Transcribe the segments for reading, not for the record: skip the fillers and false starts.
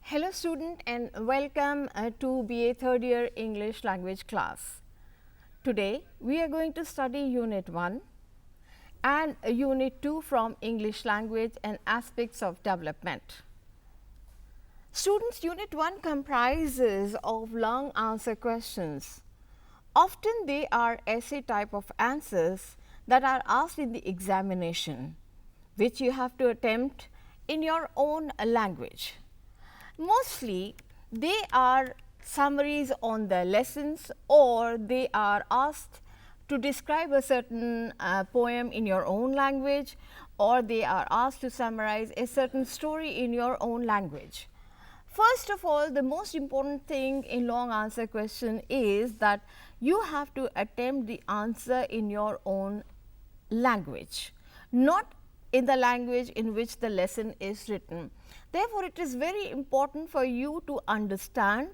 Hello student and welcome to BA third year English language class. Today we are going to study unit 1 and unit 2 from English language and aspects of development. Students, unit 1 comprises of long answer questions. Often they are essay type of answers that are asked in the examination, which you have to attempt in your own language. Mostly they are summaries on the lessons, or they are asked to describe a certain poem in your own language, or they are asked to summarize a certain story in your own language. First of all, the most important thing in long answer question is that you have to attempt the answer in your own language, not in the language in which the lesson is written. Therefore, it is very important for you to understand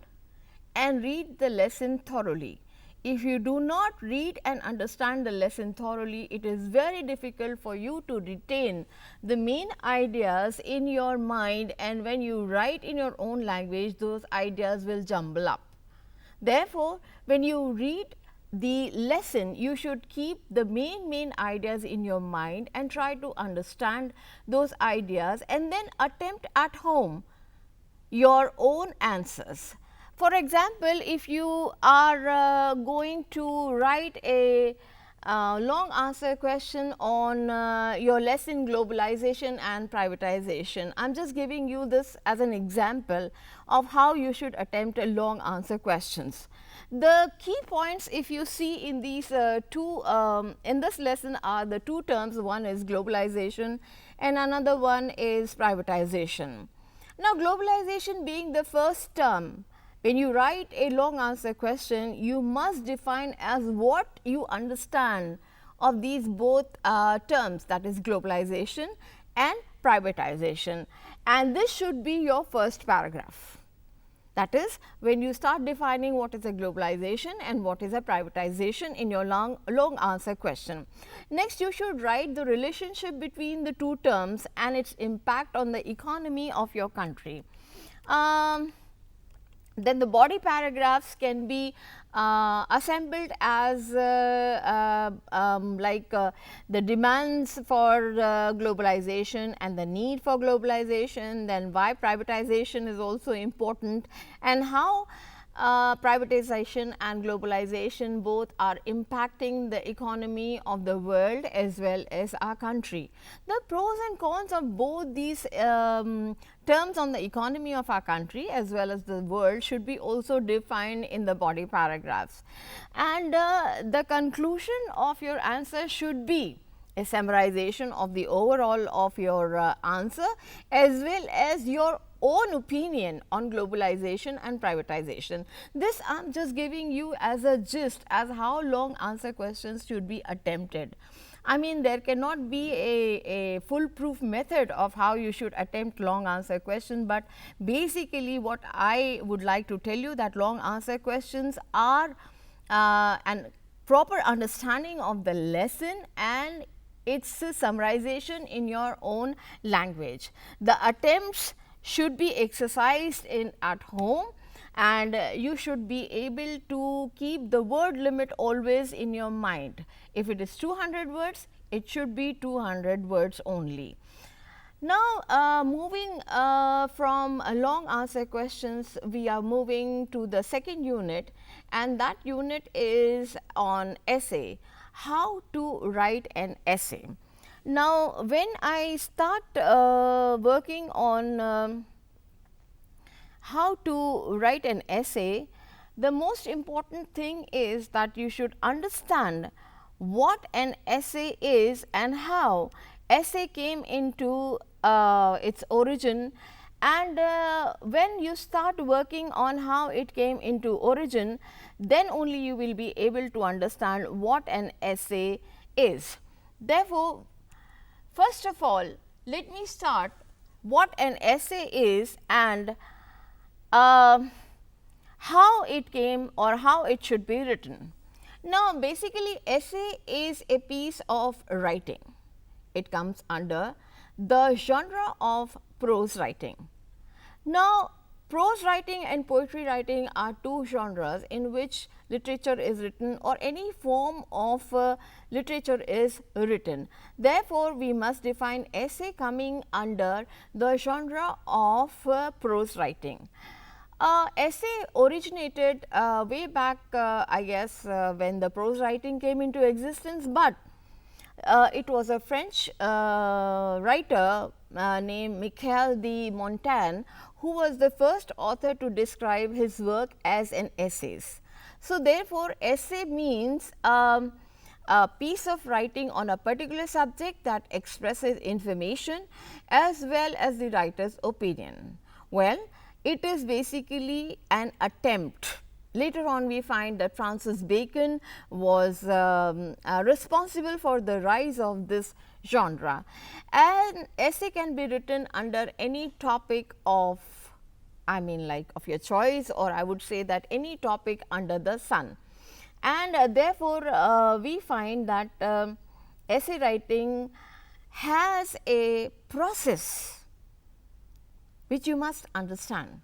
and read the lesson thoroughly. If you do not read and understand the lesson thoroughly, it is very difficult for you to retain the main ideas in your mind, and when you write in your own language, those ideas will jumble up. Therefore, when you read the lesson, you should keep the main ideas in your mind and try to understand those ideas, and then attempt at home your own answers. For example, if you are going to write a long answer question on your lesson globalization and privatization, I am just giving you this as an example of how you should attempt a long answer questions. The key points, if you see in these in this lesson, are the two terms. One is globalization and another one is privatization. Now, globalization being the first term, when you write a long answer question, you must define as what you understand of these both terms, that is globalization and privatization, and this should be your first paragraph. That is, when you start defining what is a globalization and what is a privatization in your long answer question. Next, you should write the relationship between the two terms and its impact on the economy of your country. Then the body paragraphs can be assembled as the demands for globalization and the need for globalization, then why privatization is also important, and how privatization and globalization both are impacting the economy of the world as well as our country. The pros and cons of both these terms on the economy of our country as well as the world should be also defined in the body paragraphs, and the conclusion of your answer should be a summarization of the overall of your answer as well as your own opinion on globalization and privatization. This I am just giving you as a gist as how long answer questions should be attempted. I mean, there cannot be a foolproof method of how you should attempt long answer question, but basically what I would like to tell you that long answer questions are an proper understanding of the lesson and its summarization in your own language. The attempts should be exercised at home, and you should be able to keep the word limit always in your mind. If it is 200 words, it should be 200 words only. Now, moving from long answer questions, we are moving to the second unit, and that unit is on essay, how to write an essay. Now, when I start working on how to write an essay, the most important thing is that you should understand what an essay is and how essay came into its origin, and when you start working on how it came into origin, then only you will be able to understand what an essay is. Therefore, first of all, let me start what an essay is and how it came or how it should be written. Now, basically essay is a piece of writing. It comes under the genre of prose writing. Now, Prose writing and poetry writing are two genres in which literature is written or any form of literature is written. Therefore, we must define essay coming under the genre of prose writing. Essay originated way back, I guess, when the prose writing came into existence, but it was a French writer named Michel de Montaigne, who was the first author to describe his work as an essays. So, therefore, essay means a piece of writing on a particular subject that expresses information as well as the writer's opinion. Well, it is basically an attempt. Later on we find that Francis Bacon was responsible for the rise of this genre. An essay can be written under any topic of, of your choice, or I would say that any topic under the sun. And therefore, we find that essay writing has a process which you must understand.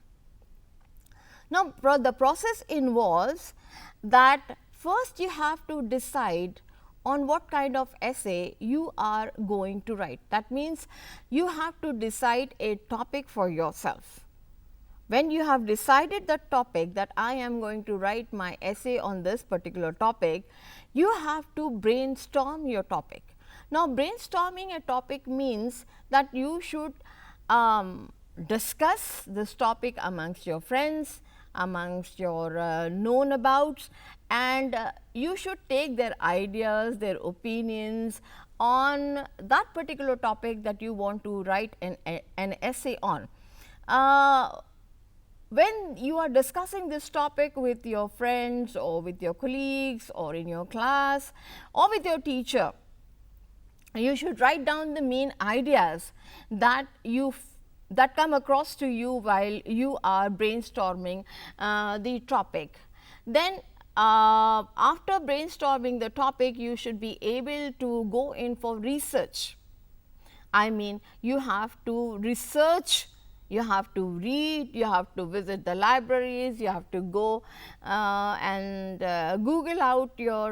Now, the process involves that first you have to decide on what kind of essay you are going to write. That means, you have to decide a topic for yourself. When you have decided the topic that I am going to write my essay on this particular topic, you have to brainstorm your topic. Now, brainstorming a topic means that you should discuss this topic amongst your friends, amongst your known abouts, and you should take their ideas, their opinions on that particular topic that you want to write an essay on. When you are discussing this topic with your friends or with your colleagues or in your class or with your teacher, you should write down the main ideas that that come across to you while you are brainstorming the topic. Then after brainstorming the topic, you should be able to go in for research. You have to research, you have to read, you have to visit the libraries, you have to go and Google out your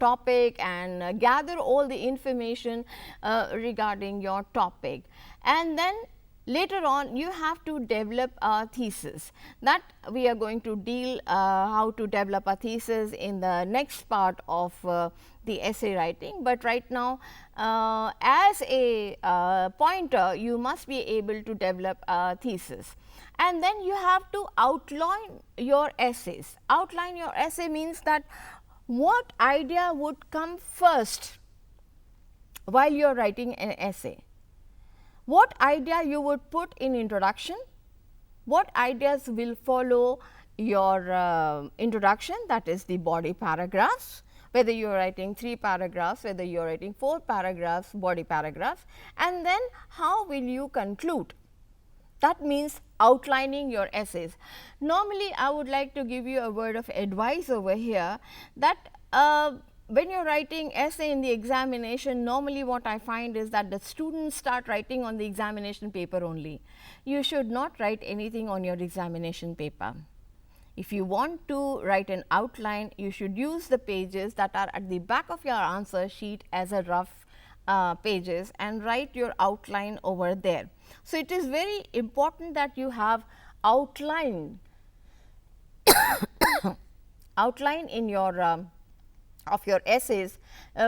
topic and gather all the information regarding your topic. And then later on you have to develop a thesis. That we are going to deal how to develop a thesis in the next part of the essay writing, but right now as a pointer you must be able to develop a thesis. And then you have to outline your essays. Outline your essay means that what idea would come first while you are writing an essay. What idea you would put in introduction, what ideas will follow your introduction, that is the body paragraphs, whether you are writing 3 paragraphs, whether you are writing 4 paragraphs, body paragraphs, and then how will you conclude. That means outlining your essays. Normally, I would like to give you a word of advice over here that when you are writing essay in the examination, normally what I find is that the students start writing on the examination paper only. You should not write anything on your examination paper. If you want to write an outline, you should use the pages that are at the back of your answer sheet as a rough pages and write your outline over there. So, it is very important that you have outline outline in your of your essays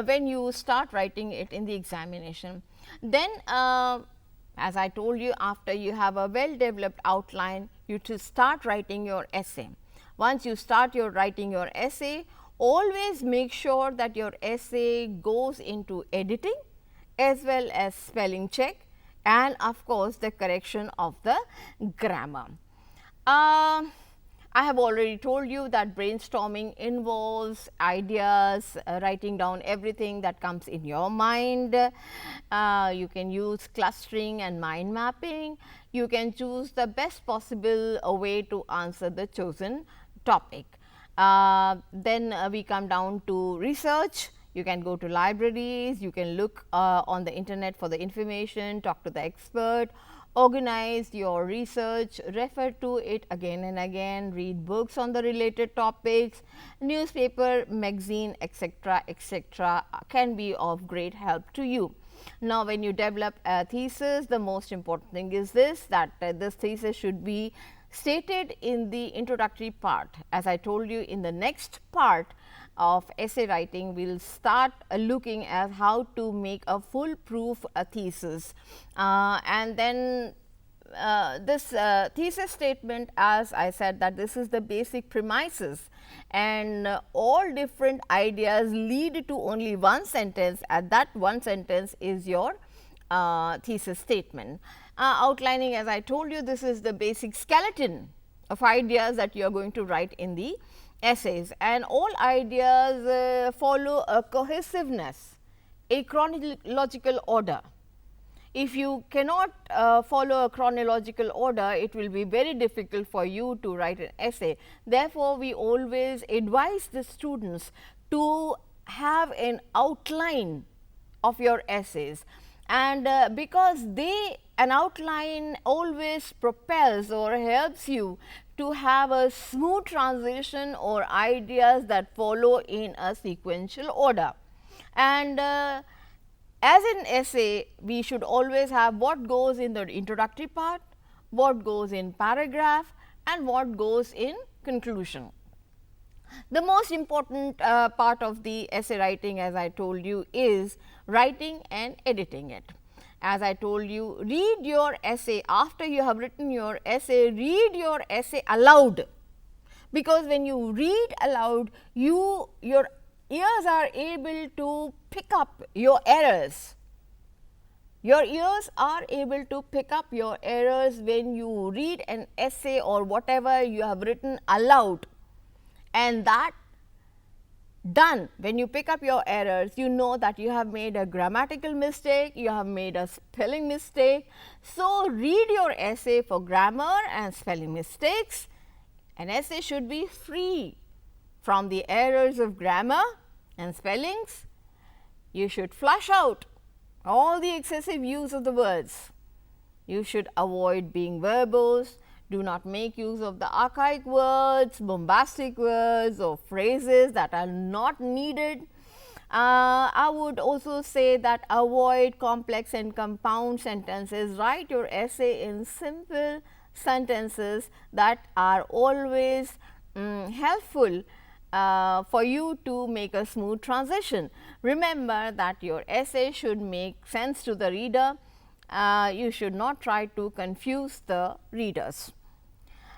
when you start writing it in the examination. Then as I told you, after you have a well developed outline, you to start writing your essay. Once you start writing your essay, always make sure that your essay goes into editing as well as spelling check and of course, the correction of the grammar. I have already told you that brainstorming involves ideas, writing down everything that comes in your mind. You can use clustering and mind mapping. You can choose the best possible way to answer the chosen topic. Then we come down to research. You can go to libraries, you can look on the internet for the information, talk to the expert, organize your research, refer to it again and again, read books on the related topics, newspaper, magazine, etc., can be of great help to you. Now, when you develop a thesis, the most important thing is this, that this thesis should be stated in the introductory part. As I told you, in the next part of essay writing, we will start looking at how to make a foolproof thesis, and then this thesis statement, as I said, that this is the basic premises, and all different ideas lead to only one sentence, and that one sentence is your thesis statement. Outlining, as I told you, this is the basic skeleton of ideas that you are going to write in the essays, and all ideas follow a cohesiveness, a chronological order. If you cannot follow a chronological order, it will be very difficult for you to write an essay. Therefore, we always advise the students to have an outline of your essays, and because an outline always propels or helps you to have a smooth transition or ideas that follow in a sequential order. And as an essay, we should always have what goes in the introductory part, what goes in paragraph, and what goes in conclusion. The most important part of the essay writing, as I told you, is writing and editing it. As I told you, read your essay after you have written your essay, read your essay aloud, because when you read aloud, your ears are able to pick up your errors. Your ears are able to pick up your errors when you read an essay or whatever you have written aloud, and that done, when you pick up your errors, you know that you have made a grammatical mistake, you have made a spelling mistake. So, read your essay for grammar and spelling mistakes. An essay should be free from the errors of grammar and spellings. You should flush out all the excessive use of the words. You should avoid being verbose. Do not make use of the archaic words, bombastic words or phrases that are not needed. I would also say that avoid complex and compound sentences. Write your essay in simple sentences that are always helpful for you to make a smooth transition. Remember that your essay should make sense to the reader. You should not try to confuse the readers.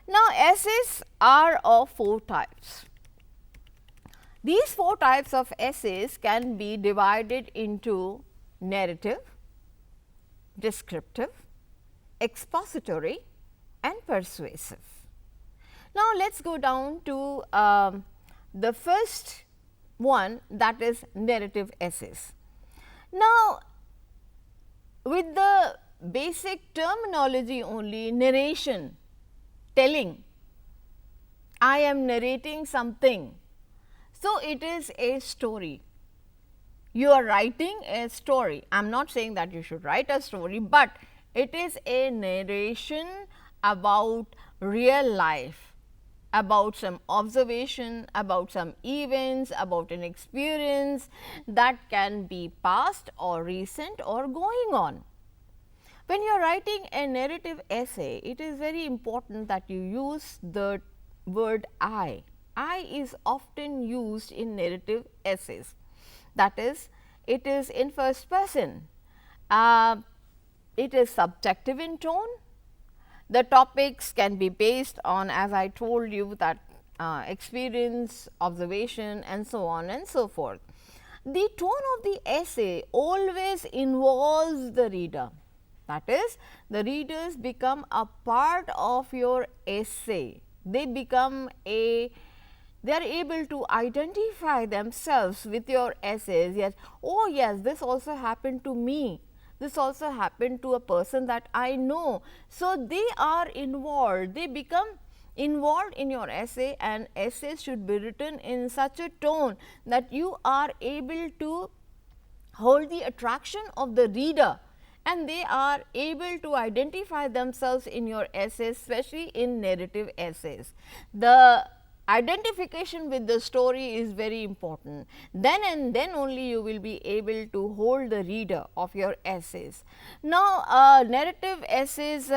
Now, essays are of 4 types. These 4 types of essays can be divided into narrative, descriptive, expository and persuasive. Now, let us go down to the first one, that is narrative essays. Now, with the basic terminology only, narration, telling, I am narrating something. So, it is a story. You are writing a story. I am not saying that you should write a story, but it is a narration about real life, about some observation, about some events, about an experience that can be past or recent or going on. When you are writing a narrative essay, it is very important that you use the word I. I is often used in narrative essays, that is, it is in first person, it is subjective in tone. The topics can be based on, as I told you, that experience, observation and so on and so forth. The tone of the essay always involves the reader. That is, the readers become a part of your essay. They become they are able to identify themselves with your essays. Yes, oh yes, this also happened to me. This also happened to a person that I know. So, they are involved, they become involved in your essay, and essays should be written in such a tone that you are able to hold the attraction of the reader and they are able to identify themselves in your essays, especially in narrative essays. The identification with the story is very important. Then and then only you will be able to hold the reader of your essays. Now, narrative essays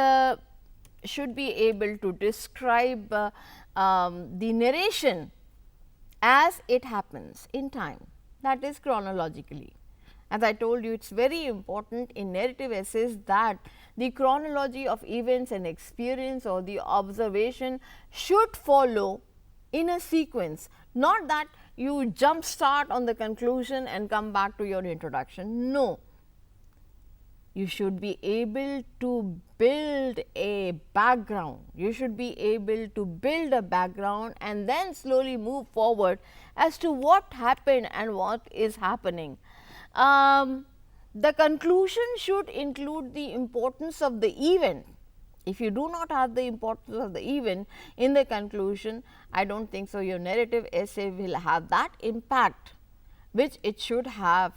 should be able to describe the narration as it happens in time, that is chronologically. As I told you, it is very important in narrative essays that the chronology of events and experience or the observation should follow in a sequence, not that you jump start on the conclusion and come back to your introduction. No, you should be able to build a background. You should be able to build a background and then slowly move forward as to what happened and what is happening. The conclusion should include the importance of the event. If you do not have the importance of the event in the conclusion, I do not think so your narrative essay will have that impact which it should have.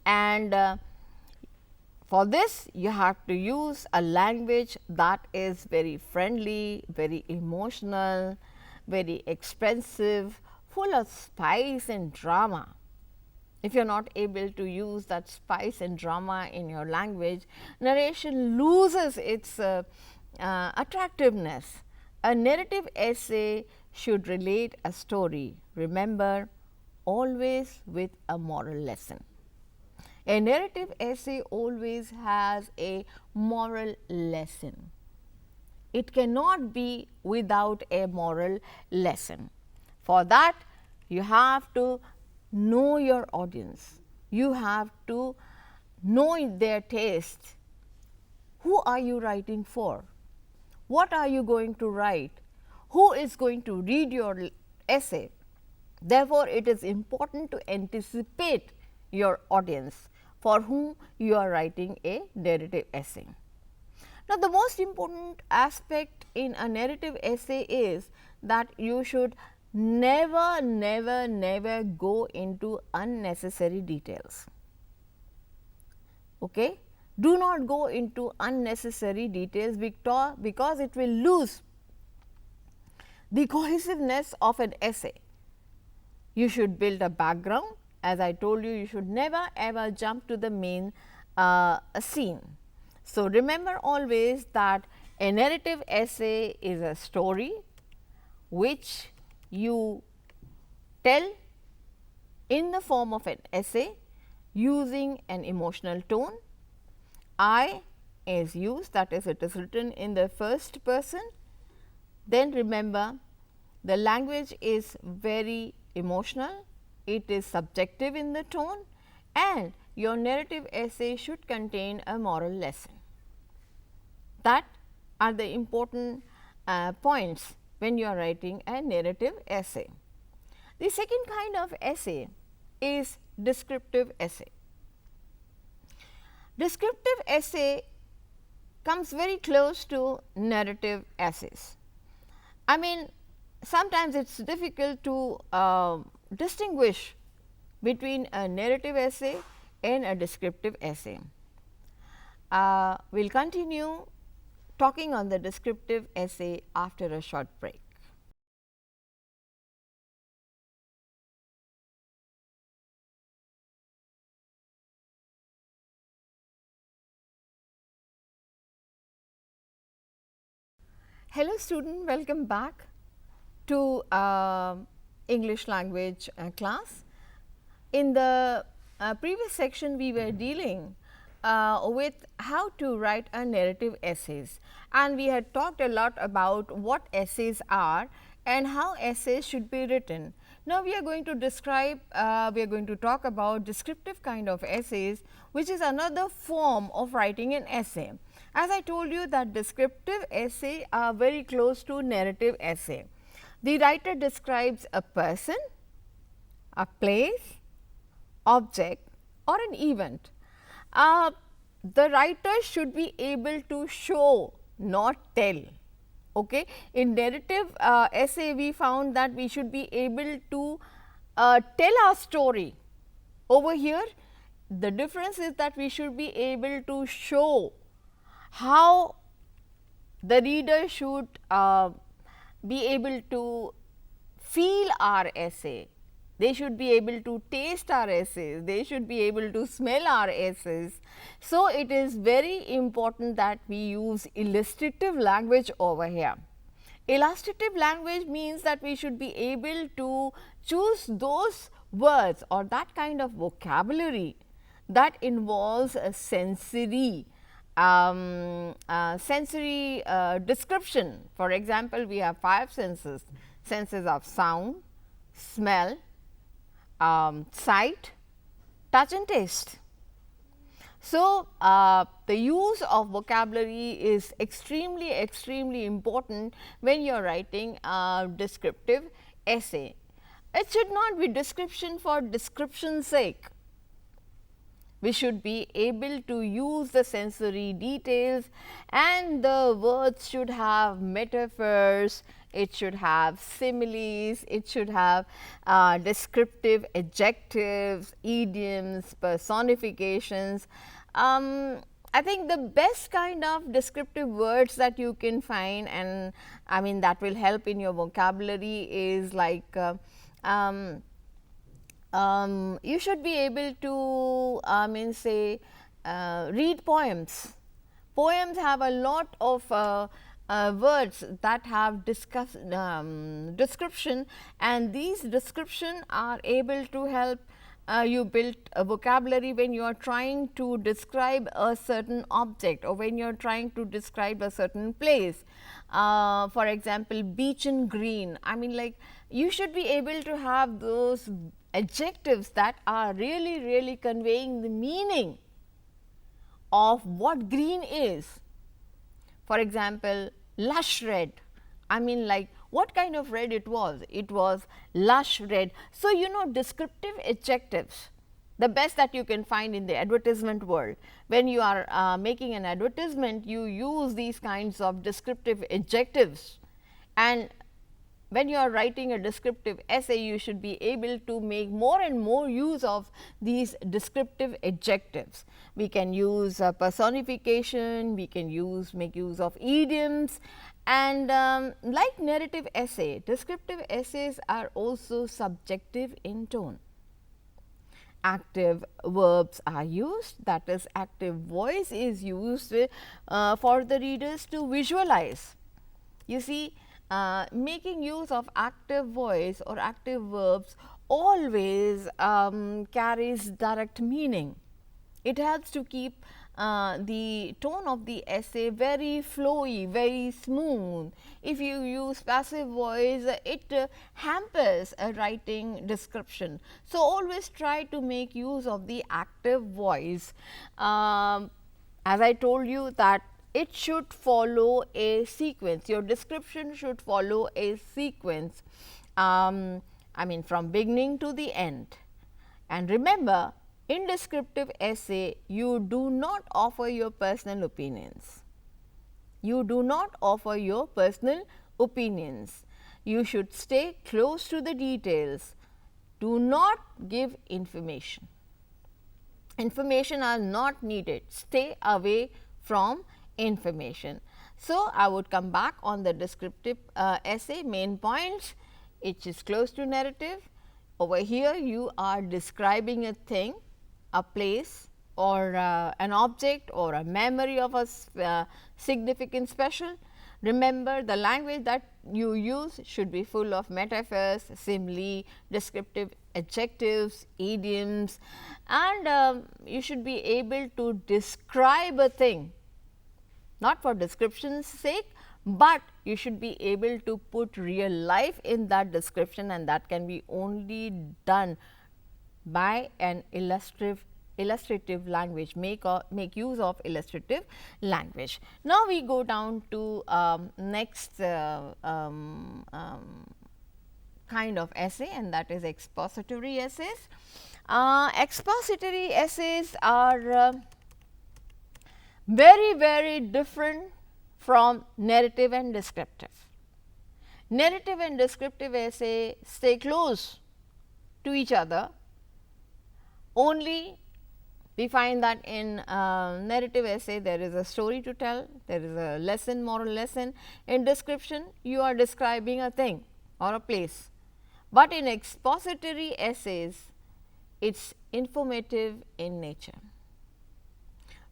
And for this, you have to use a language that is very friendly, very emotional, very expressive, full of spice and drama. If you are not able to use that spice and drama in your language, narration loses its attractiveness. A narrative essay should relate a story, remember, always with a moral lesson. A narrative essay always has a moral lesson. It cannot be without a moral lesson. For that, you have to know your audience, you have to know their taste. Who are you writing for? What are you going to write? Who is going to read your essay? Therefore, it is important to anticipate your audience for whom you are writing a narrative essay. Now, the most important aspect in a narrative essay is that you should never go into unnecessary details. Okay? Do not go into unnecessary details because it will lose the cohesiveness of an essay. You should build a background. As I told you, you should never ever jump to the main scene. So, remember always that a narrative essay is a story which you tell in the form of an essay using an emotional tone. I is used, that is, it is written in the first person. Then remember, the language is very emotional, it is subjective in the tone, and your narrative essay should contain a moral lesson. That are the important points when you are writing a narrative essay. The second kind of essay is descriptive essay. Descriptive essay comes very close to narrative essays. I mean, sometimes it is difficult to distinguish between a narrative essay and a descriptive essay. We will continue talking on the descriptive essay after a short break. Hello student, welcome back to English language class. In the previous section, we were dealing with how to write a narrative essays, and we had talked a lot about what essays are and how essays should be written. Now, we are going to describe, we are going to talk about descriptive kind of essays, which is another form of writing an essay. As I told you that descriptive essay are very close to narrative essay. The writer describes a person, a place, object or an event. The writer should be able to show, not tell. Okay. In narrative essay, we found that we should be able to tell our story. Over here, the difference is that we should be able to show how the reader should be able to feel our essay. They should be able to taste our essays, they should be able to smell our essays. So, it is very important that we use illustrative language over here. Illustrative language means that we should be able to choose those words or that kind of vocabulary that involves a sensory description. For example, we have 5 senses: senses of sound, smell, sight, touch and taste. So, the use of vocabulary is extremely important when you are writing a descriptive essay. It should not be description for description's sake. We should be able to use the sensory details, and the words should have metaphors, it should have similes, it should have descriptive adjectives, idioms, personifications. I think the best kind of descriptive words that you can find, and I mean that will help in your vocabulary, is like you should be able to say read poems. Poems have a lot of words that have description, and these description are able to help you build a vocabulary when you are trying to describe a certain object or when you are trying to describe a certain place. For example, beach and green. I mean, like, you should be able to have those adjectives that are really conveying the meaning of what green is. For example, lush red. I mean, like, what kind of red it was? It was lush red. So, you know, descriptive adjectives, the best that you can find in the advertisement world. When you are making an advertisement, you use these kinds of descriptive adjectives, and when you are writing a descriptive essay, you should be able to make more and more use of these descriptive adjectives. We can use personification, we can make use of idioms, and like narrative essay, descriptive essays are also subjective in tone. Active verbs are used, that is, active voice is used for the readers to visualize. You see, making use of active voice or active verbs always carries direct meaning. It helps to keep the tone of the essay very flowy, very smooth. If you use passive voice, it hampers a writing description. So, always try to make use of the active voice. As I told you that it should follow a sequence, your description should follow a sequence, I mean from beginning to the end. And remember, in descriptive essay, you do not offer your personal opinions. You do not offer your personal opinions. You should stay close to the details. Do not give information. Information are not needed. Stay away from information. So, I would come back on the descriptive essay main points. It is close to narrative. Over here, you are describing a thing, a place, or an object, or a memory of a significant special. Remember, the language that you use should be full of metaphors, simile, descriptive adjectives, idioms, and you should be able to describe a thing, not for description's sake, but you should be able to put real life in that description, and that can be only done by an illustrative language. Make use of illustrative language. Now, we go down to next kind of essay, and that is expository essays. Expository essays are very different from narrative and descriptive. Narrative and descriptive essay stay close to each other only We find that in narrative essay there is a story to tell, there is a lesson, moral lesson. In description you are describing a thing or a place, but in expository essays it is informative in nature.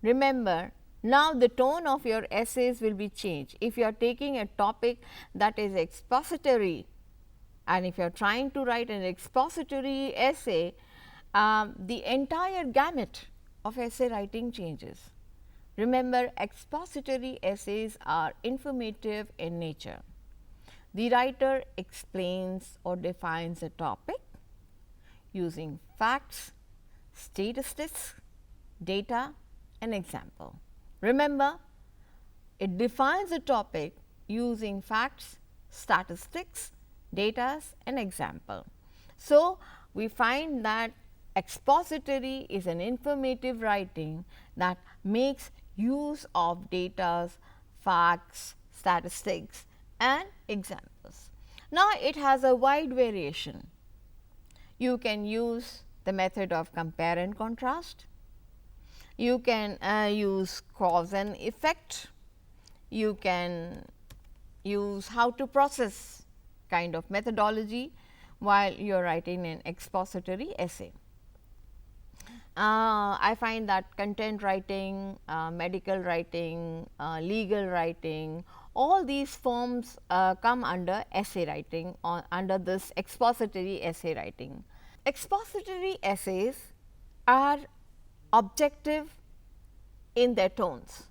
Remember, now the tone of your essays will be changed. If you are taking a topic that is expository, and if you are trying to write an expository essay, the entire gamut of essay writing changes. Remember, expository essays are informative in nature. The writer explains or defines a topic using facts, statistics, data and example. Remember, it defines a topic using facts, statistics, data and example. So, we find that expository is an informative writing that makes use of data, facts, statistics and examples. Now, it has a wide variation. You can use the method of compare and contrast. You can use cause and effect. You can use how to process kind of methodology while you are writing an expository essay. I find that content writing, medical writing, legal writing, all these forms come under essay writing or under this expository essay writing. Expository essays are objective in their tones.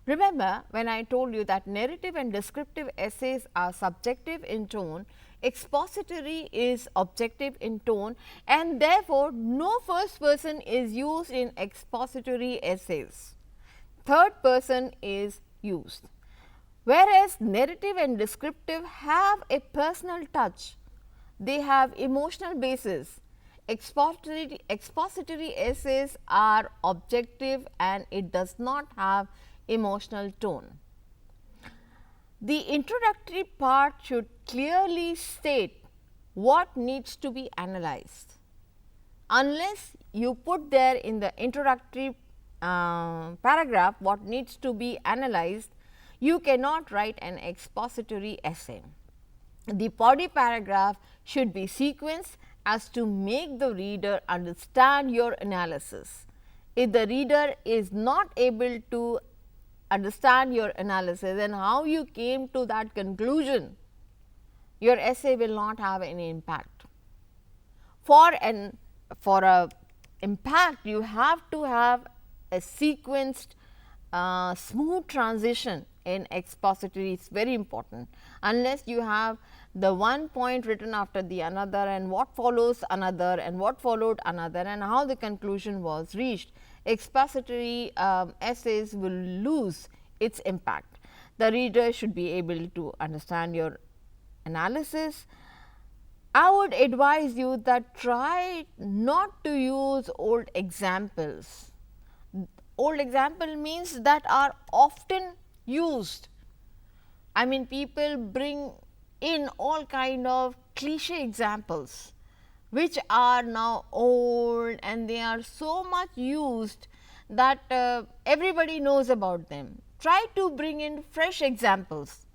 Remember, when I told you that narrative and descriptive essays are subjective in tone, expository is objective in tone, and therefore, no first person is used in expository essays. Third person is used. Whereas, narrative and descriptive have a personal touch, they have emotional basis. Expository essays are objective and it does not have emotional tone. The introductory part should clearly state what needs to be analyzed. Unless you put there in the introductory paragraph what needs to be analyzed, you cannot write an expository essay. The body paragraph should be sequenced as to make the reader understand your analysis. If the reader is not able to understand your analysis and how you came to that conclusion, your essay will not have any impact. For a impact, you have to have a sequenced smooth transition in expository is very important. Unless you have the one point written after the another and what follows another and what followed another and how the conclusion was reached, expository essays will lose its impact. The reader should be able to understand your analysis. I would advise you that try not to use old examples. Old example means that are often used. I mean, people bring in all kind of cliche examples which are now old and they are so much used that everybody knows about them. Try to bring in fresh examples,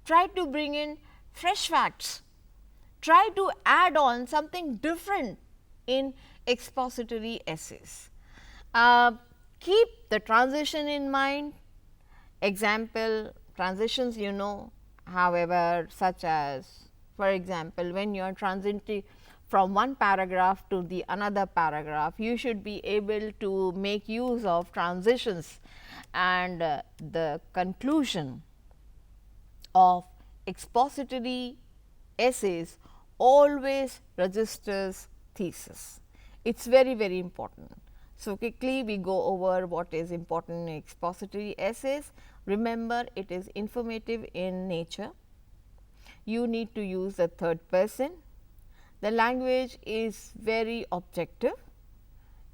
try to bring in fresh facts, try to add on something different in expository essays. Keep the transition in mind. Example transitions you know, however, such as for example, when you are transiting from one paragraph to the another paragraph, you should be able to make use of transitions, and the conclusion of expository essays always registers thesis. It is very, very important. So, quickly we go over what is important in expository essays. Remember, it is informative in nature. You need to use the third person. The language is very objective.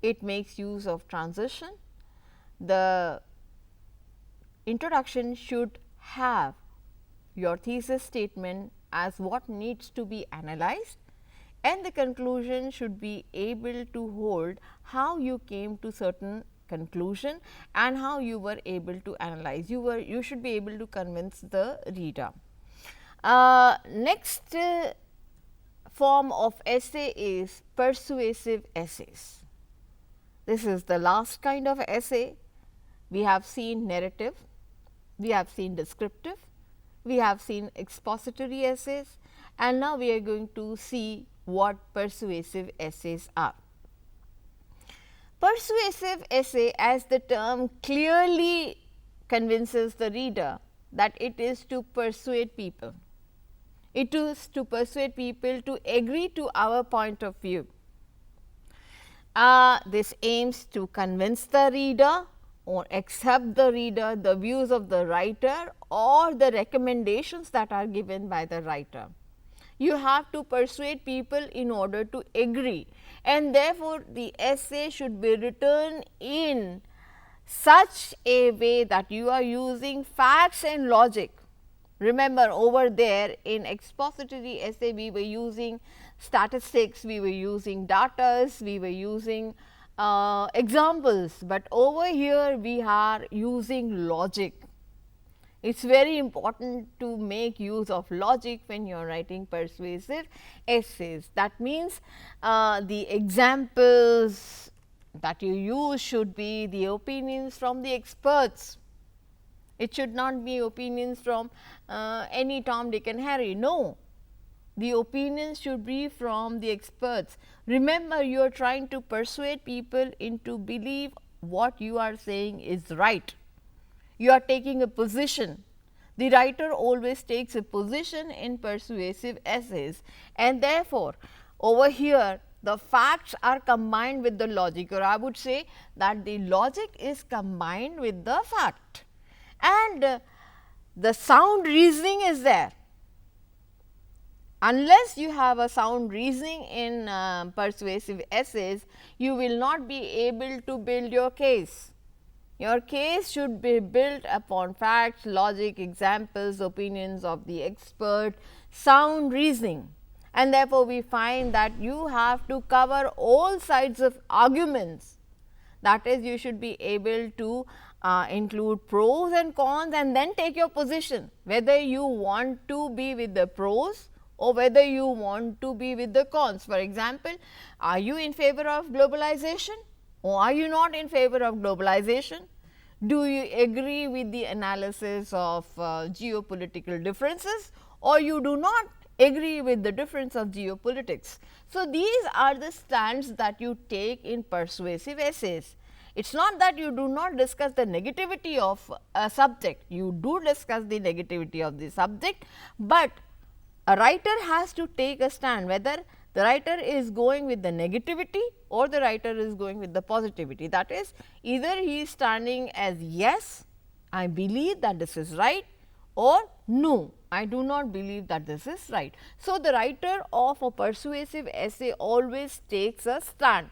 It makes use of transition. The introduction should have your thesis statement as what needs to be analyzed. and the conclusion should be able to hold how you came to certain conclusion and how you were able to analyze. You should be able to convince the reader. Next form of essay is persuasive essays. This is the last kind of essay. We have seen narrative, we have seen descriptive, we have seen expository essays, and now we are going to see what persuasive essays are. Persuasive essay, as the term clearly convinces the reader that it is to persuade people. It is to persuade people to agree to our point of view. This aims to convince the reader or accept the reader the views of the writer or the recommendations that are given by the writer. You have to persuade people in order to agree, and therefore, the essay should be written in such a way that you are using facts and logic. Remember, over there in expository essay we were using statistics, we were using data, we were using examples, but over here we are using logic. It is very important to make use of logic when you are writing persuasive essays. That means, the examples that you use should be the opinions from the experts. It should not be opinions from any Tom, Dick and Harry. No, the opinions should be from the experts. Remember, you are trying to persuade people into believe what you are saying is right. You are taking a position. The writer always takes a position in persuasive essays, and therefore, over here the facts are combined with the logic, or I would say that the logic is combined with the fact, and the sound reasoning is there. Unless you have a sound reasoning in persuasive essays, you will not be able to build your case. Your case should be built upon facts, logic, examples, opinions of the expert, sound reasoning, and therefore, we find that you have to cover all sides of arguments. That is, you should be able to include pros and cons and then take your position, whether you want to be with the pros or whether you want to be with the cons. For example, are you in favor of globalization or are you not in favor of globalization? Do you agree with the analysis of geopolitical differences or you do not agree with the difference of geopolitics? So, these are the stands that you take in persuasive essays. It is not that you do not discuss the negativity of a subject, you do discuss the negativity of the subject, but a writer has to take a stand whether the writer is going with the negativity or the writer is going with the positivity. That is, either he is standing as yes, I believe that this is right, or no, I do not believe that this is right. So, the writer of a persuasive essay always takes a stand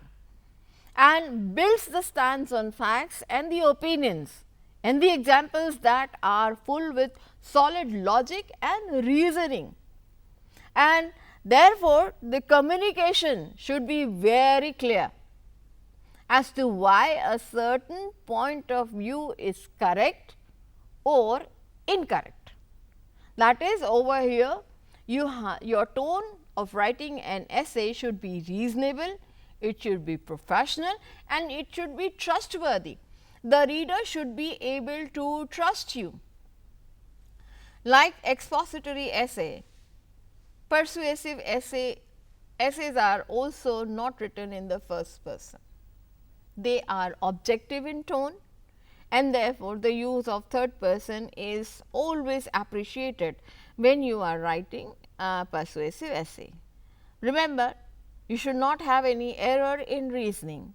and builds the stands on facts and the opinions and the examples that are full with solid logic and reasoning. And therefore, the communication should be very clear as to why a certain point of view is correct or incorrect. That is, over here your tone of writing an essay should be reasonable, it should be professional and it should be trustworthy. The reader should be able to trust you. Like expository essay, persuasive essays are also not written in the first person. They are objective in tone and therefore, the use of third person is always appreciated when you are writing a persuasive essay. Remember, you should not have any error in reasoning.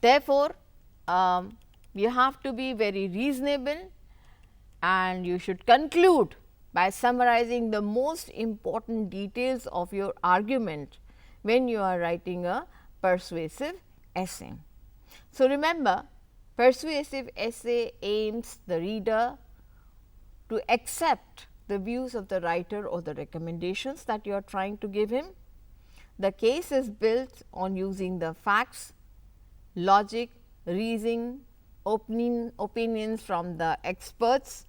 Therefore, you have to be very reasonable and you should conclude by summarizing the most important details of your argument when you are writing a persuasive essay. So, remember, persuasive essay aims the reader to accept the views of the writer or the recommendations that you are trying to give him. The case is built on using the facts, logic, reasoning, opinions from the experts.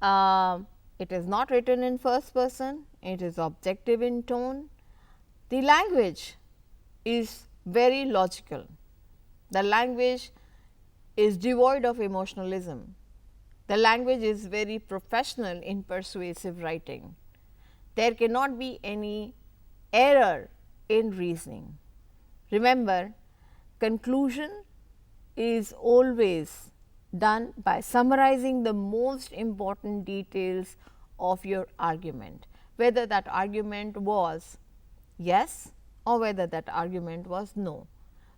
It is not written in first person, it is objective in tone. The language is very logical. The language is devoid of emotionalism. The language is very professional in persuasive writing. There cannot be any error in reasoning. Remember, conclusion is always done by summarizing the most important details of your argument, whether that argument was yes or whether that argument was no.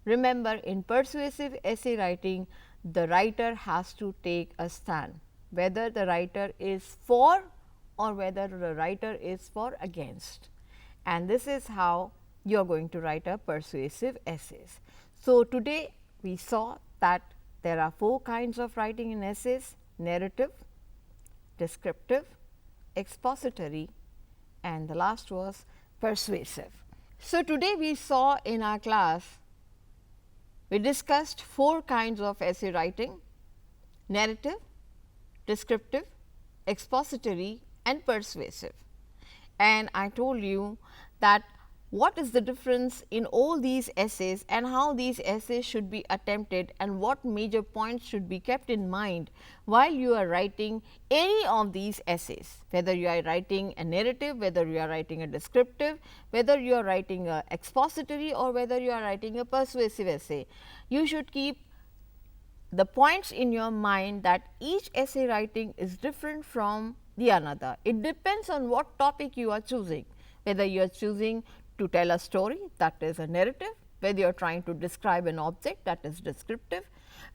Remember, in persuasive essay writing, the writer has to take a stand, whether the writer is for or whether the writer is for against, and this is how you are going to write a persuasive essays. So, today we saw that there are 4 kinds of writing in essays: narrative, descriptive, expository, and the last was persuasive. So, today we saw in our class, we discussed 4 kinds of essay writing: narrative, descriptive, expository and persuasive. And I told you that what is the difference in all these essays and how these essays should be attempted and what major points should be kept in mind while you are writing any of these essays, whether you are writing a narrative, whether you are writing a descriptive, whether you are writing a expository or whether you are writing a persuasive essay. You should keep the points in your mind that each essay writing is different from the another. It depends on what topic you are choosing, whether you are choosing to tell a story, that is a narrative, whether you are trying to describe an object, that is descriptive,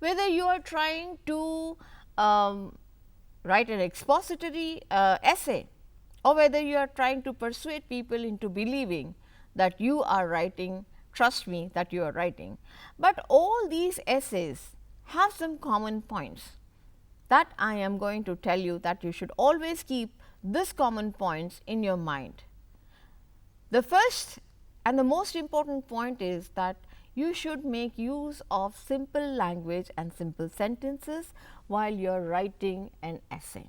whether you are trying to write an expository essay or whether you are trying to persuade people into believing that you are writing, trust me that you are writing. But all these essays have some common points that I am going to tell you, that you should always keep this common points in your mind. The first and the most important point is that you should make use of simple language and simple sentences while you are writing an essay.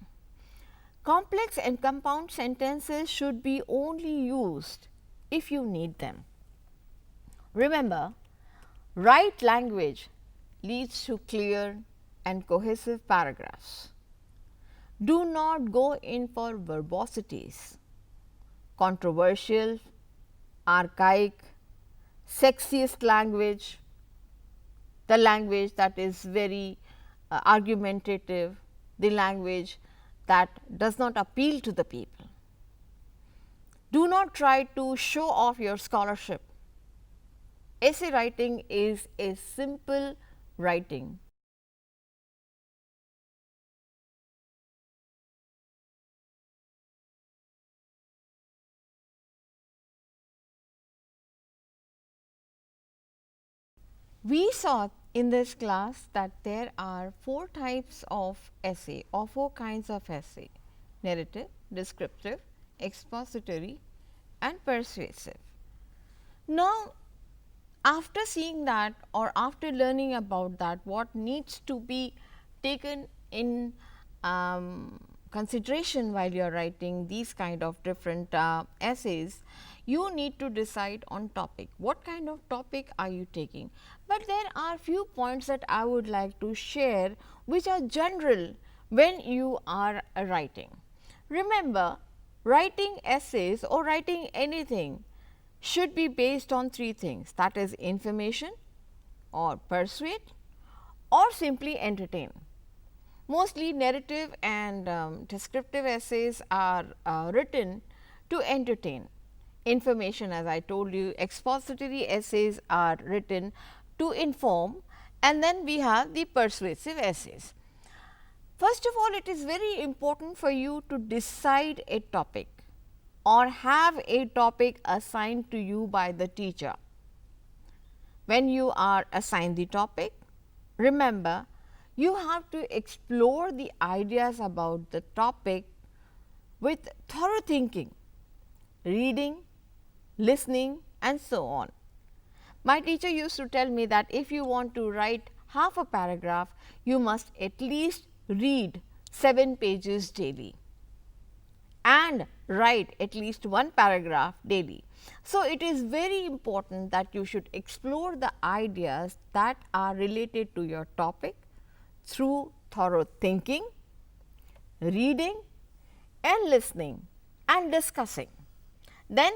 Complex and compound sentences should be only used if you need them. Remember, right language leads to clear and cohesive paragraphs. Do not go in for verbosities, controversial, archaic, sexiest language, the language that is very argumentative, the language that does not appeal to the people. Do not try to show off your scholarship. Essay writing is a simple writing. We saw in this class that there are 4 types of essay or 4 kinds of essay: narrative, descriptive, expository and persuasive. Now, after seeing that or after learning about that, what needs to be taken in consideration while you are writing these kind of different essays, you need to decide on topic. What kind of topic are you taking? But there are few points that I would like to share which are general when you are writing. Remember, writing essays or writing anything should be based on 3 things, that is information or persuade or simply entertain. Mostly narrative and descriptive essays are written to entertain. Information, as I told you, expository essays are written to inform, and then we have the persuasive essays. First of all, it is very important for you to decide a topic or have a topic assigned to you by the teacher. When you are assigned the topic, remember, you have to explore the ideas about the topic with thorough thinking, reading, listening and so on. My teacher used to tell me that if you want to write half a paragraph, you must at least read 7 pages daily and write at least one paragraph daily. So, it is very important that you should explore the ideas that are related to your topic through thorough thinking, reading and listening and discussing. Then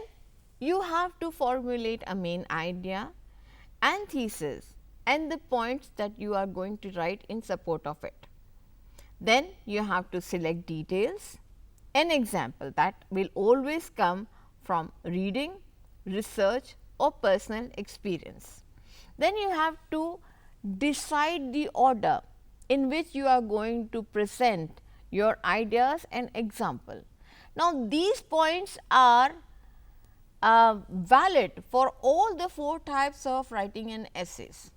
you have to formulate a main idea and thesis and the points that you are going to write in support of it. Then you have to select details, an example that will always come from reading, research or personal experience. Then you have to decide the order in which you are going to present your ideas and example. Now, these points are valid for all the 4 types of writing and essays.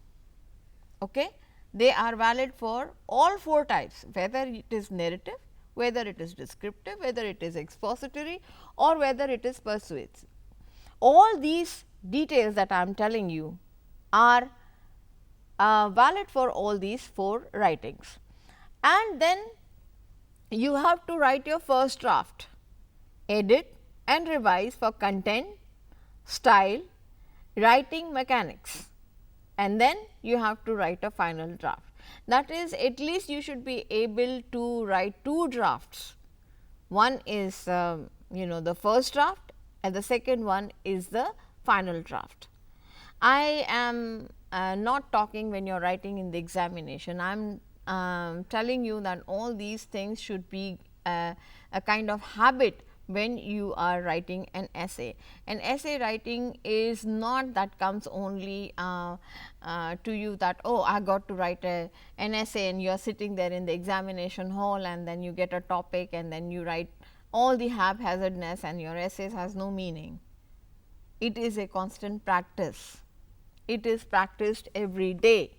Okay? They are valid for all 4 types, whether it is narrative, whether it is descriptive, whether it is expository or whether it is persuasive. All these details that I am telling you are valid for all these 4 writings. And then you have to write your first draft, edit and revise for content, style, writing mechanics, and then you have to write a final draft. That is, at least you should be able to write 2 drafts. One is the first draft and the second one is the final draft. I am not talking when you are writing in the examination. I am telling you that all these things should be a kind of habit when you are writing an essay. An essay writing is not that comes only to you that, oh, I got to write an essay and you are sitting there in the examination hall and then you get a topic and then you write all the haphazardness and your essays has no meaning. It is a constant practice. It is practiced every day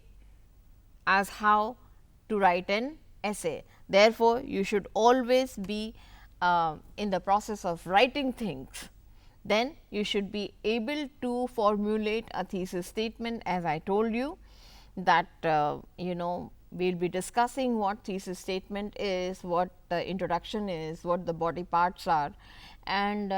as how to write an essay. Therefore, you should always be in the process of writing things. Then you should be able to formulate a thesis statement, as I told you that we will be discussing what thesis statement is, what the introduction is, what the body parts are and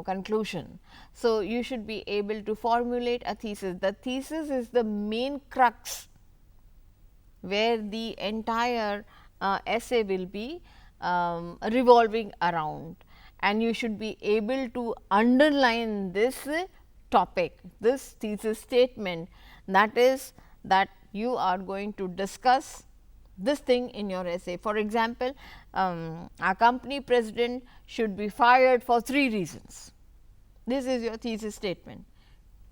conclusion. So, you should be able to formulate a thesis. The thesis is the main crux where the entire essay will be revolving around, and you should be able to underline this topic, this thesis statement, that is that you are going to discuss this thing in your essay. For example, a company president should be fired for 3 reasons. This is your thesis statement.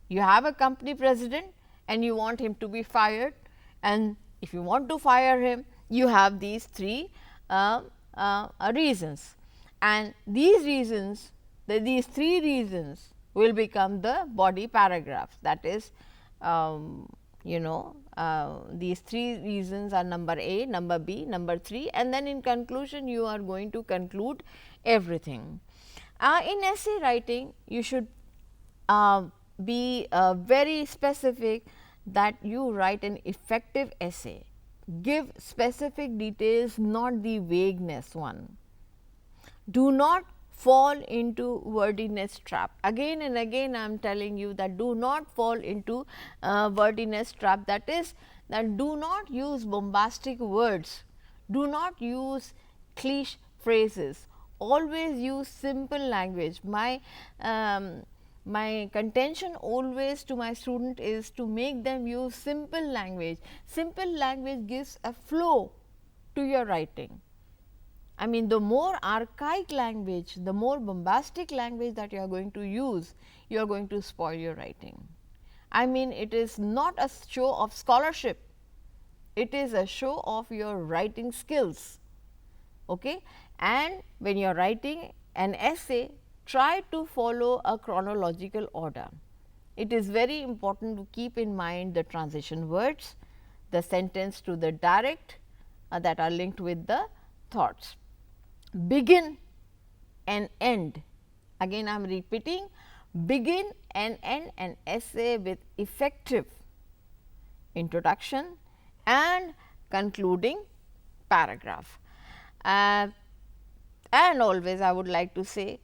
You have a company president and you want him to be fired, and if you want to fire him, you have these 3 reasons, and these reasons, these 3 reasons will become the body paragraph. That is, these 3 reasons are number A, number B, number 3, and then in conclusion you are going to conclude everything. In essay writing, you should be very specific that you write an effective essay. Give specific details, not the vagueness one. Do not fall into wordiness trap. Again and again I am telling you that do not fall into wordiness trap, that is that do not use bombastic words, do not use cliche phrases, always use simple language. My contention always to my student is to make them use simple language. Simple language gives a flow to your writing. I mean, the more archaic language, the more bombastic language that you are going to use, you are going to spoil your writing. I mean, it is not a show of scholarship, it is a show of your writing skills. Okay? And when you are writing an essay, try to follow a chronological order. It is very important to keep in mind the transition words, the sentence to the direct that are linked with the thoughts. Begin and end, again I am repeating, begin and end an essay with effective introduction and concluding paragraph. And always I would like to say,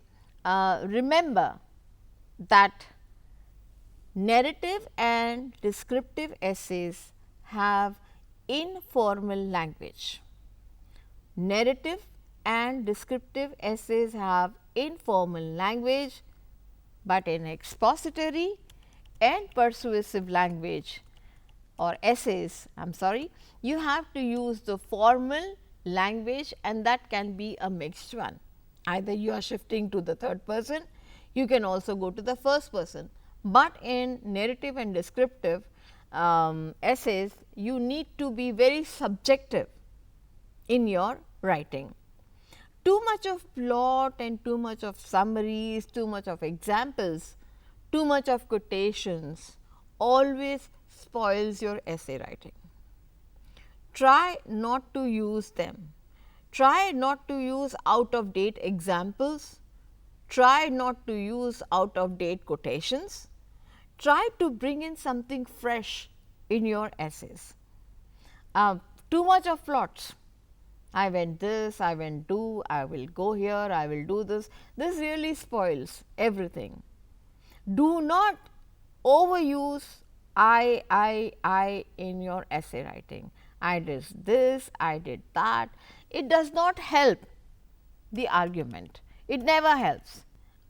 remember that narrative and descriptive essays have informal language. Narrative and descriptive essays have informal language, but in expository and persuasive language or essays, I am sorry, you have to use the formal language, and that can be a mixed one. Either you are shifting to the third person, you can also go to the first person, but in narrative and descriptive essays, you need to be very subjective in your writing. Too much of plot and too much of summaries, too much of examples, too much of quotations always spoils your essay writing. Try not to use them. Try not to use out of date examples. Try not to use out of date quotations. Try to bring in something fresh in your essays. Too much of plots. I went this, I went do, I will go here, I will do this. This really spoils everything. Do not overuse I in your essay writing. I did this, I did that. It does not help the argument. It never helps.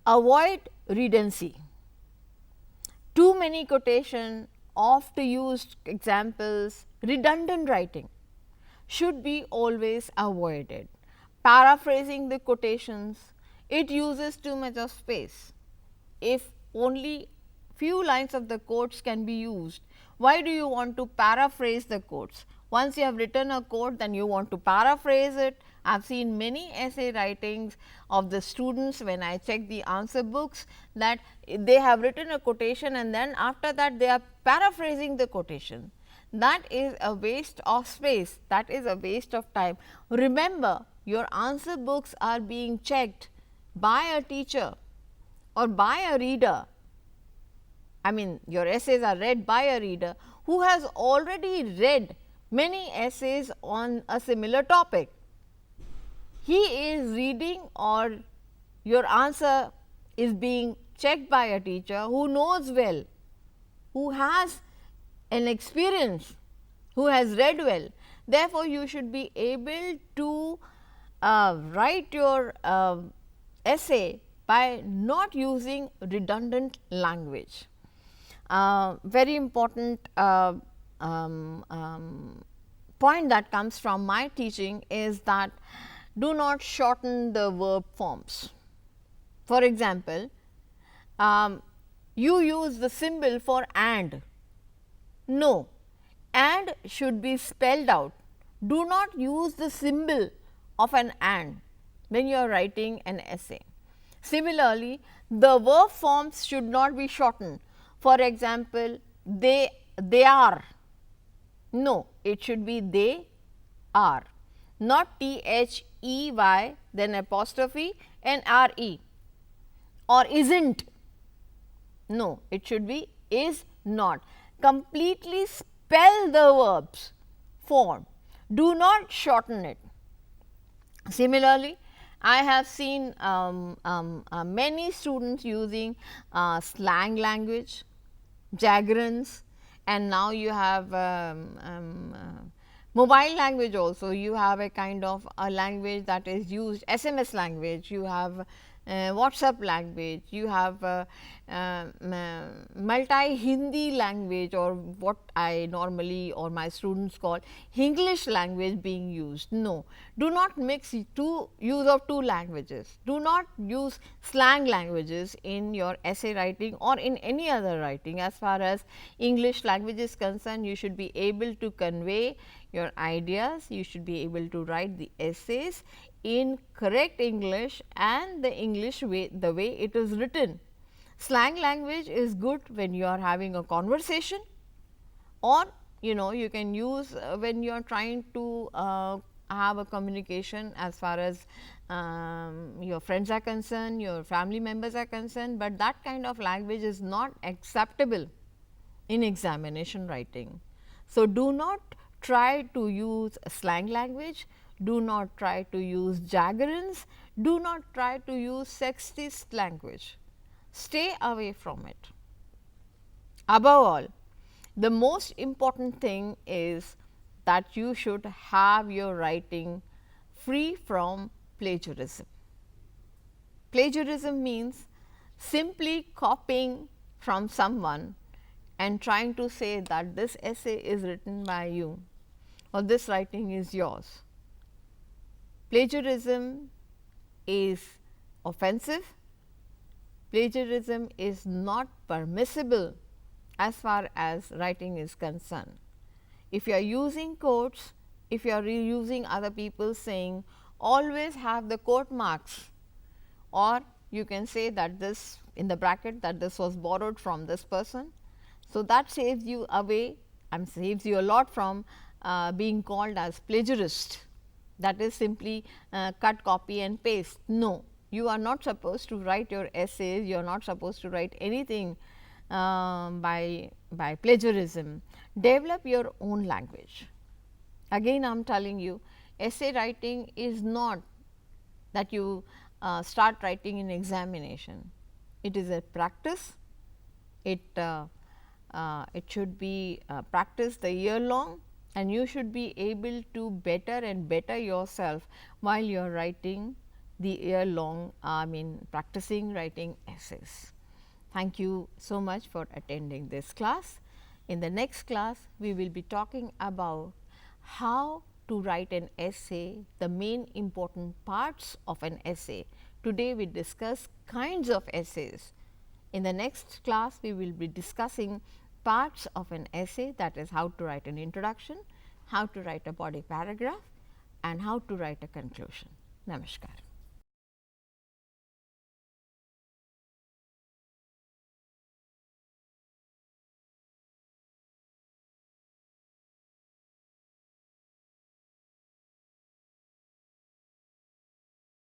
Avoid redundancy. Too many quotation, oft used examples, redundant writing should be always avoided. Paraphrasing the quotations, it uses too much of space. If only few lines of the quotes can be used, why do you want to paraphrase the quotes? Once you have written a quote, then you want to paraphrase it. I have seen many essay writings of the students when I check the answer books, that they have written a quotation and then after that they are paraphrasing the quotation. That is a waste of space, that is a waste of time. Remember, your answer books are being checked by a teacher or by a reader. I mean, your essays are read by a reader who has already read many essays on a similar topic. He is reading, or your answer is being checked by a teacher who knows well, who has an experience, who has read well. Therefore, you should be able to write your essay by not using redundant language. Very important point that comes from my teaching is that do not shorten the verb forms. For example, you use the symbol for and. No, and should be spelled out. Do not use the symbol of an and when you are writing an essay. Similarly, the verb forms should not be shortened. For example, they are. No, it should be they are, not THEY, then apostrophe and RE, or isn't. No, it should be is not. Completely spell the verbs form, do not shorten it. Similarly, I have seen many students using slang language, jargons, and now you have mobile language also. You have a kind of a language that is used, SMS language, you have WhatsApp language, you have multi Hindi language, or what I normally or my students call English language being used. No, do not mix use of two languages. Do not use slang languages in your essay writing or in any other writing. As far as English language is concerned, you should be able to convey your ideas, you should be able to write the essays in correct English and the English way, the way it is written. Slang language is good when you are having a conversation, or you can use when you are trying to have a communication as far as your friends are concerned, your family members are concerned, but that kind of language is not acceptable in examination writing. So, do not try to use slang language, do not try to use jargons, do not try to use sexist language. Stay away from it. Above all, the most important thing is that you should have your writing free from plagiarism. Plagiarism means simply copying from someone and trying to say that this essay is written by you or this writing is yours. Plagiarism is offensive. Plagiarism is not permissible as far as writing is concerned. If you are using quotes, if you are reusing other people saying, always have the quote marks, or you can say that this in the bracket that this was borrowed from this person. So, that saves you away and saves you a lot from being called as plagiarist. That is simply cut, copy and paste. No, you are not supposed to write your essays, you are not supposed to write anything by plagiarism. Develop your own language. Again I am telling you, essay writing is not that you start writing in examination. It is a practice. It should be practiced the year long, and you should be able to better and better yourself while you are writing the year long, practicing writing essays. Thank you so much for attending this class. In the next class, we will be talking about how to write an essay, the main important parts of an essay. Today, we discuss kinds of essays. In the next class, we will be discussing parts of an essay, that is how to write an introduction, how to write a body paragraph and how to write a conclusion. Namaskar.